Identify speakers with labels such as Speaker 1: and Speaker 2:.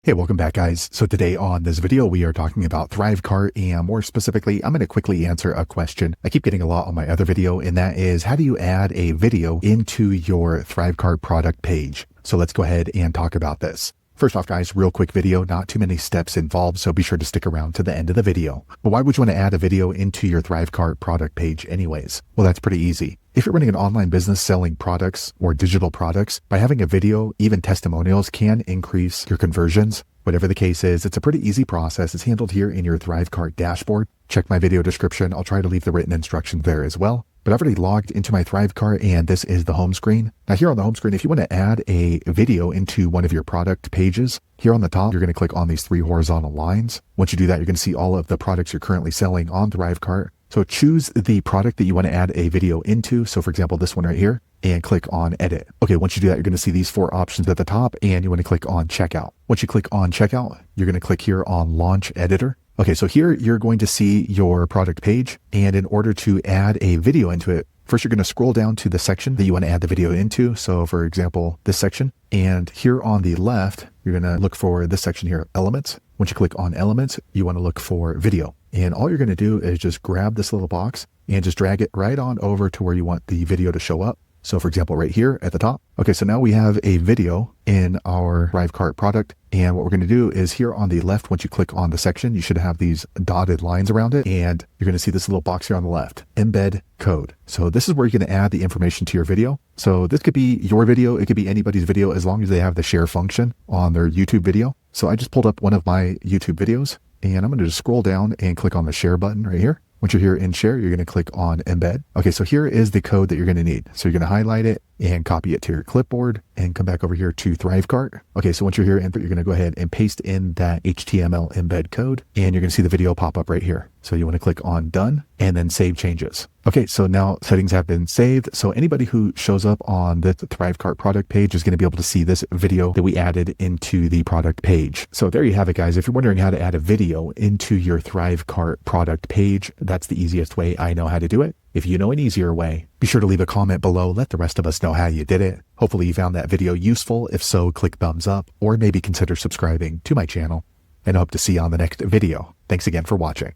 Speaker 1: Hey, welcome back, guys. So today on this video, we are talking about Thrivecart, and more specifically, I'm going to quickly answer a question I keep getting a lot on my other video, and that is, how do you add a video into your Thrivecart product page? So let's go ahead and talk about this. First off, guys, real quick video, not too many steps involved, so be sure to stick around to the end of the video. But why would you want to add a video into your Thrivecart product page anyways? Well, that's pretty easy. If you're running an online business selling products or digital products, by having a video, even testimonials can increase your conversions. Whatever the case is, it's a pretty easy process. It's handled here in your Thrivecart dashboard. Check my video description. I'll try to leave the written instructions there as well. But I've already logged into my Thrivecart, and this is the home screen. Now here on the home screen, if you want to add a video into one of your product pages, here on the top, you're going to click on these three horizontal lines. Once you do that, you're going to see all of the products you're currently selling on Thrivecart. So choose the product that you want to add a video into. So for example, this one right here, and click on edit. Okay, once you do that, you're going to see these four options at the top, and you want to click on checkout. Once you click on checkout, you're going to click here on launch editor. Okay, so here you're going to see your product page, and in order to add a video into it, first you're going to scroll down to the section that you want to add the video into. So for example, this section, and here on the left, you're going to look for this section here, elements. Once you click on elements, you want to look for video. And all you're going to do is just grab this little box and just drag it right on over to where you want the video to show up. So for example, right here at the top. Okay, so now we have a video in our Thrivecart product. And what we're going to do is here on the left, once you click on the section, you should have these dotted lines around it. And you're going to see this little box here on the left, embed code. So this is where you're going to add the information to your video. So this could be your video. It could be anybody's video as long as they have the share function on their YouTube video. So I just pulled up one of my YouTube videos, and I'm going to just scroll down and click on the share button right here. Once you're here in share, you're going to click on embed. Okay, so here is the code that you're going to need. So you're going to highlight it and copy it to your clipboard and come back over here to Thrivecart. Okay, so once you're here, you're going to go ahead and paste in that HTML embed code, and you're going to see the video pop up right here. So you want to click on done and then save changes. Okay, so now settings have been saved. So anybody who shows up on the Thrivecart product page is going to be able to see this video that we added into the product page. So there you have it, guys. If you're wondering how to add a video into your Thrivecart product page, that's the easiest way I know how to do it. If you know an easier way, be sure to leave a comment below. Let the rest of us know how you did it. Hopefully you found that video useful. If so, click thumbs up or maybe consider subscribing to my channel, and I hope to see you on the next video. Thanks again for watching.